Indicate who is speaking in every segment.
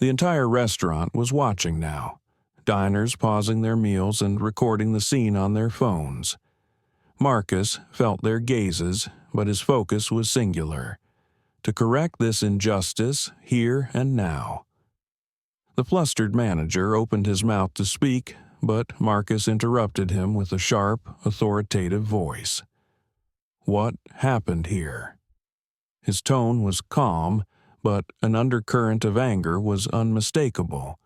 Speaker 1: The entire restaurant was watching now, diners pausing their meals and recording the scene on their phones. Marcus felt their gazes, but his focus was singular: to correct this injustice here and now. The flustered manager opened his mouth to speak, but Marcus interrupted him with a sharp, authoritative voice. What happened here? His tone was calm, but an undercurrent of anger was unmistakable,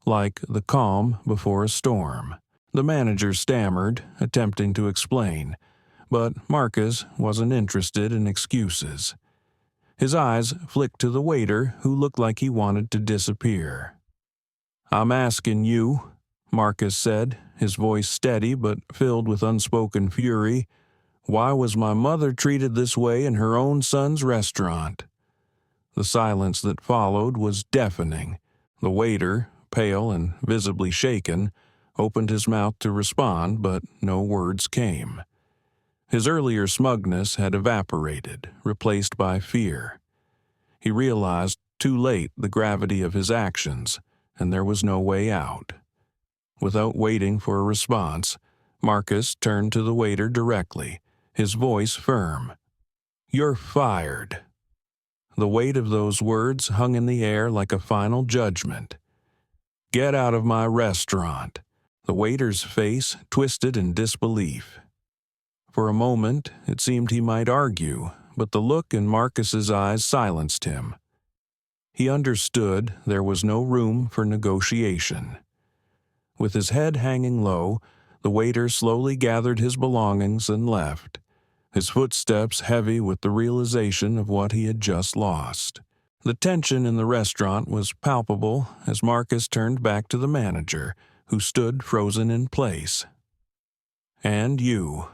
Speaker 1: like the calm before a storm. The manager stammered, attempting to explain, but Marcus wasn't interested in excuses. His eyes flicked to the waiter, who looked like he wanted to disappear. "I'm asking you," Marcus said, his voice steady but filled with unspoken fury, "why was my mother treated this way in her own son's restaurant?" The silence that followed was deafening. The waiter, pale and visibly shaken, opened his mouth to respond, but no words came. His earlier smugness had evaporated, replaced by fear. He realized too late the gravity of his actions, and there was no way out. Without waiting for a response, Marcus turned to the waiter directly, his voice firm. "You're fired." The weight of those words hung in the air like a final judgment. "Get out of my restaurant." The waiter's face twisted in disbelief. For a moment, it seemed he might argue, but the look in Marcus's eyes silenced him. He understood there was no room for negotiation. With his head hanging low, the waiter slowly gathered his belongings and left, his footsteps heavy with the realization of what he had just lost. The tension in the restaurant was palpable as Marcus turned back to the manager, who stood frozen in place. "And you,"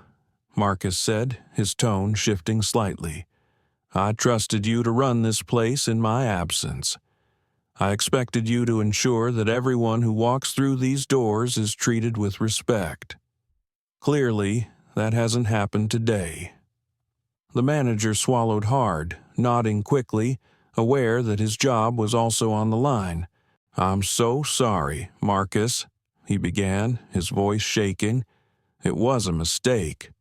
Speaker 1: Marcus said, his tone shifting slightly. "I trusted you to run this place in my absence. I expected you to ensure that everyone who walks through these doors is treated with respect. Clearly, that hasn't happened today." The manager swallowed hard, nodding quickly, aware that his job was also on the line. "I'm so sorry, Marcus," he began, his voice shaking. "It was a mistake."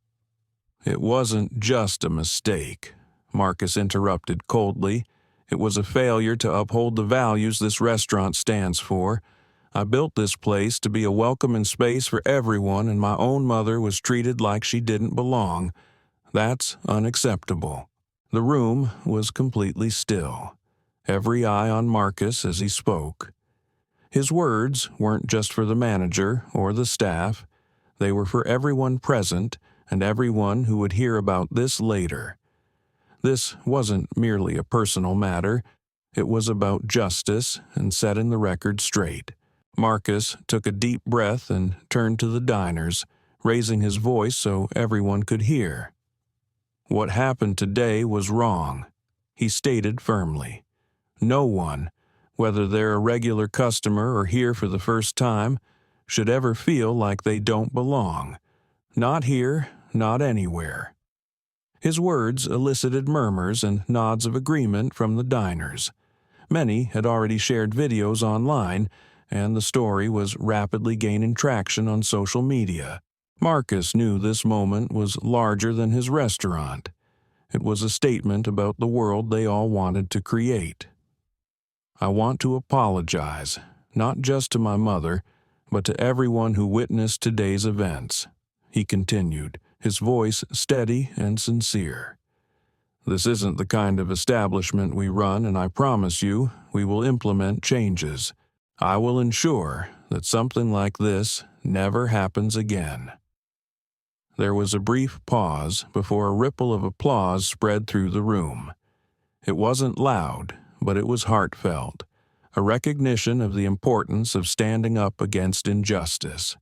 Speaker 1: "It wasn't just a mistake," Marcus interrupted coldly. "It was a failure to uphold the values this restaurant stands for. I built this place to be a welcoming space for everyone, and my own mother was treated like she didn't belong. That's unacceptable." The room was completely still, every eye on Marcus as he spoke. His words weren't just for the manager or the staff. They were for everyone present and everyone who would hear about this later. This wasn't merely a personal matter. It was about justice and setting the record straight. Marcus took a deep breath and turned to the diners, raising his voice so everyone could hear. "What happened today was wrong," he stated firmly. "No one, whether they're a regular customer or here for the first time, should ever feel like they don't belong. Not here, not anywhere." His words elicited murmurs and nods of agreement from the diners. Many had already shared videos online, and the story was rapidly gaining traction on social media. Marcus knew this moment was larger than his restaurant. It was a statement about the world they all wanted to create. "I want to apologize, not just to my mother, but to everyone who witnessed today's events," he continued, his voice steady and sincere. "This isn't the kind of establishment we run, and I promise you we will implement changes. I will ensure that something like this never happens again." There was a brief pause before a ripple of applause spread through the room. It wasn't loud, but it was heartfelt, a recognition of the importance of standing up against injustice.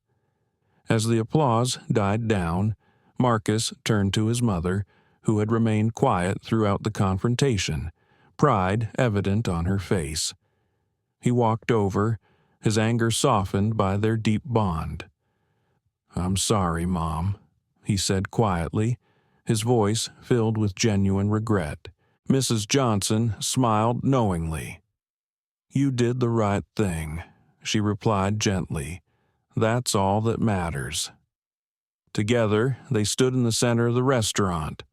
Speaker 1: As the applause died down, Marcus turned to his mother, who had remained quiet throughout the confrontation, pride evident on her face. He walked over, his anger softened by their deep bond. "I'm sorry, Mom," he said quietly, his voice filled with genuine regret. Mrs. Johnson smiled knowingly. "You did the right thing," she replied gently. "That's all that matters." Together, they stood in the center of the restaurant,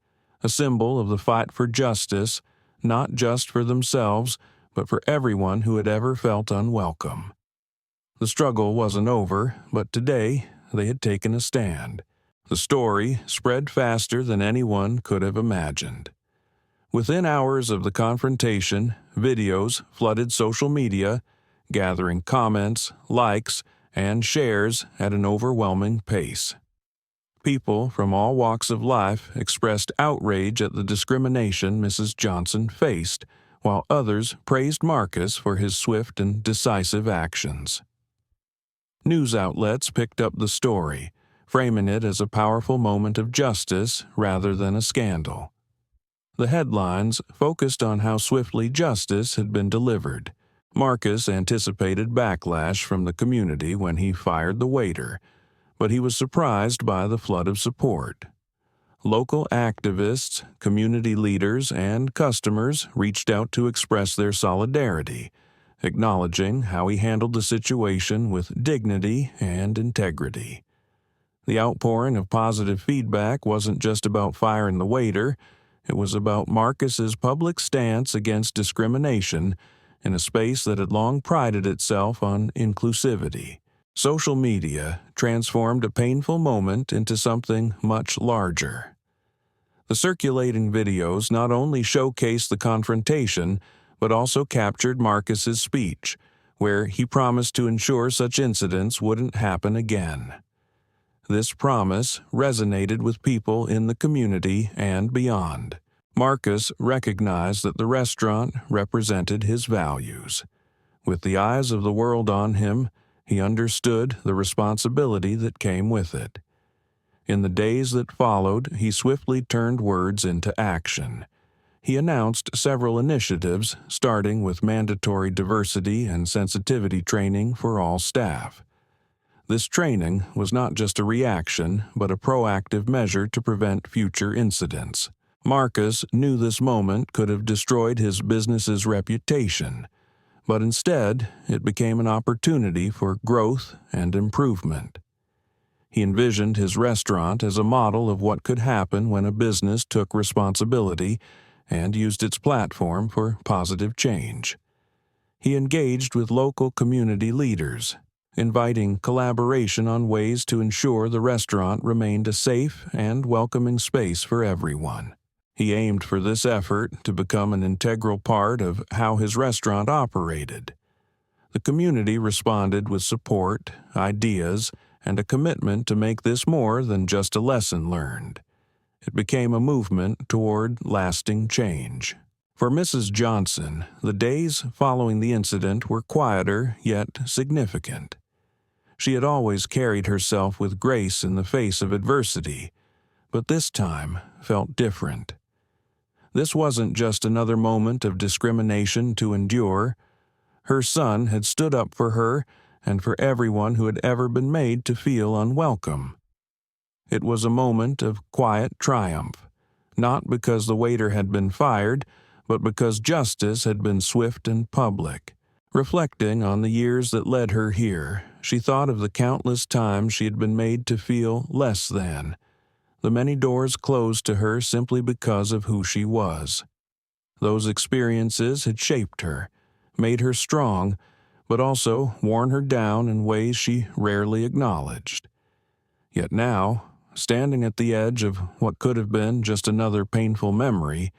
Speaker 1: a symbol of the fight for justice, not just for themselves, but for everyone who had ever felt unwelcome. The struggle wasn't over, but today they had taken a stand. The story spread faster than anyone could have imagined. Within hours of the confrontation, videos flooded social media, gathering comments, likes, and shares at an overwhelming pace. People from all walks of life expressed outrage at the discrimination Mrs. Johnson faced, while others praised Marcus for his swift and decisive actions. News outlets picked up the story, framing it as a powerful moment of justice rather than a scandal. The headlines focused on how swiftly justice had been delivered. Marcus anticipated backlash from the community when he fired the waiter, but he was surprised by the flood of support. Local activists, community leaders, and customers reached out to express their solidarity, acknowledging how he handled the situation with dignity and integrity. The outpouring of positive feedback wasn't just about firing the waiter. It was about Marcus's public stance against discrimination in a space that had long prided itself on inclusivity. Social media transformed a painful moment into something much larger. The circulating videos not only showcased the confrontation, but also captured Marcus's speech, where he promised to ensure such incidents wouldn't happen again. This promise resonated with people in the community and beyond. Marcus recognized that the restaurant represented his values. With the eyes of the world on him, he understood the responsibility that came with it. In the days that followed, he swiftly turned words into action. He announced several initiatives, starting with mandatory diversity and sensitivity training for all staff. This training was not just a reaction, but a proactive measure to prevent future incidents. Marcus knew this moment could have destroyed his business's reputation, but instead it became an opportunity for growth and improvement. He envisioned his restaurant as a model of what could happen when a business took responsibility and used its platform for positive change. He engaged with local community leaders, inviting collaboration on ways to ensure the restaurant remained a safe and welcoming space for everyone. He aimed for this effort to become an integral part of how his restaurant operated. The community responded with support, ideas, and a commitment to make this more than just a lesson learned. It became a movement toward lasting change. For Mrs. Johnson, the days following the incident were quieter yet significant. She had always carried herself with grace in the face of adversity, but this time felt different. This wasn't just another moment of discrimination to endure. Her son had stood up for her and for everyone who had ever been made to feel unwelcome. It was a moment of quiet triumph, not because the waiter had been fired, but because justice had been swift and public. Reflecting on the years that led her here, she thought of the countless times she had been made to feel less than, the many doors closed to her simply because of who she was. Those experiences had shaped her, made her strong, but also worn her down in ways she rarely acknowledged. Yet now, standing at the edge of what could have been just another painful memory,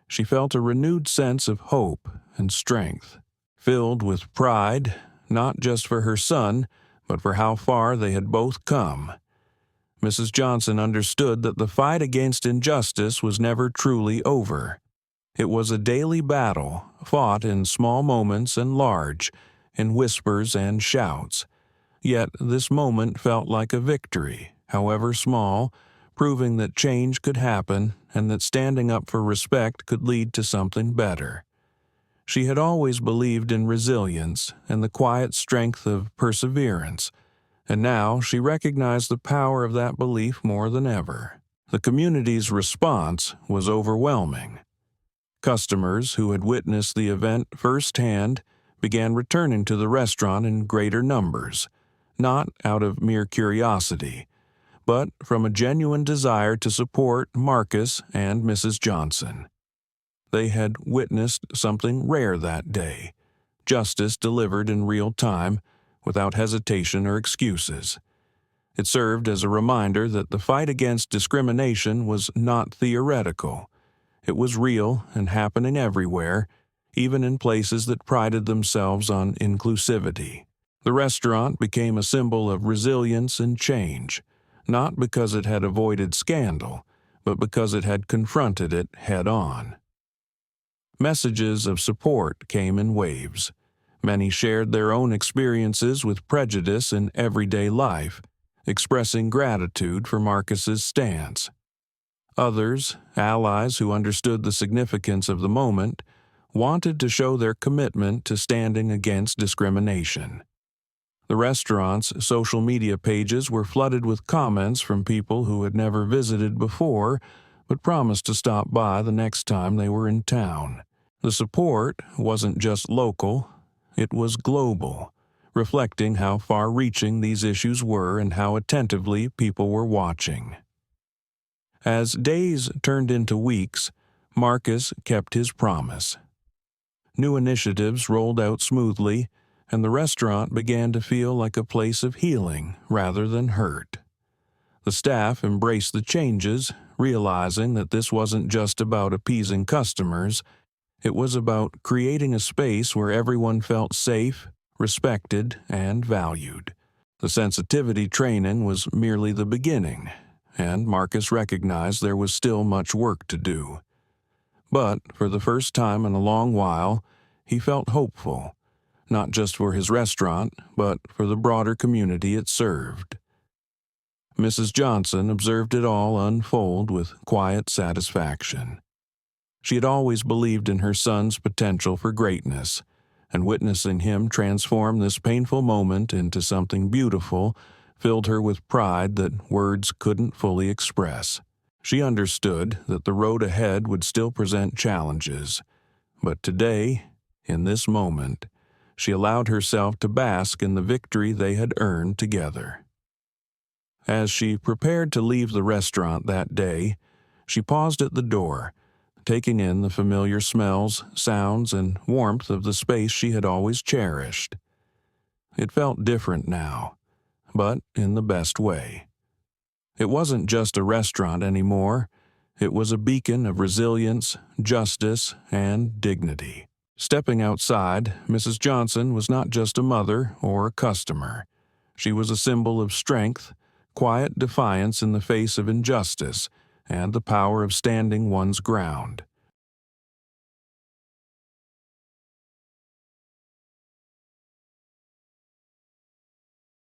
Speaker 1: she felt a renewed sense of hope and strength. Filled with pride, not just for her son, but for how far they had both come. Mrs. Johnson understood that the fight against injustice was never truly over. It was a daily battle, fought in small moments and large, in whispers and shouts. Yet this moment felt like a victory, however small, proving that change could happen and that standing up for respect could lead to something better. She had always believed in resilience and the quiet strength of perseverance, and now she recognized the power of that belief more than ever. The community's response was overwhelming. Customers who had witnessed the event firsthand began returning to the restaurant in greater numbers, not out of mere curiosity, but from a genuine desire to support Marcus and Mrs. Johnson. They had witnessed something rare that day, justice delivered in real time, without hesitation or excuses. It served as a reminder that the fight against discrimination was not theoretical. It was real and happening everywhere, even in places that prided themselves on inclusivity. The restaurant became a symbol of resilience and change, not because it had avoided scandal, but because it had confronted it head-on. Messages of support came in waves. Many shared their own experiences with prejudice in everyday life, expressing gratitude for Marcus's stance. Others, allies who understood the significance of the moment, wanted to show their commitment to standing against discrimination. The restaurant's social media pages were flooded with comments from people who had never visited before but promised to stop by the next time they were in town. The support wasn't just local, it was global, reflecting how far-reaching these issues were and how attentively people were watching. As days turned into weeks, Marcus kept his promise. New initiatives rolled out smoothly, and the restaurant began to feel like a place of healing rather than hurt. The staff embraced the changes, realizing that this wasn't just about appeasing customers, it was about creating a space where everyone felt safe, respected, and valued. The sensitivity training was merely the beginning, and Marcus recognized there was still much work to do. But, for the first time in a long while, he felt hopeful, not just for his restaurant, but for the broader community it served. Mrs. Johnson observed it all unfold with quiet satisfaction. She had always believed in her son's potential for greatness, and witnessing him transform this painful moment into something beautiful filled her with pride that words couldn't fully express. She understood that the road ahead would still present challenges, but today, in this moment, she allowed herself to bask in the victory they had earned together. As she prepared to leave the restaurant that day, she paused at the door, taking in the familiar smells, sounds, and warmth of the space she had always cherished. It felt different now, but in the best way. It wasn't just a restaurant anymore. It was a beacon of resilience, justice, and dignity. Stepping outside, Mrs. Johnson was not just a mother or a customer. She was a symbol of strength, quiet defiance in the face of injustice, and the power of standing one's ground.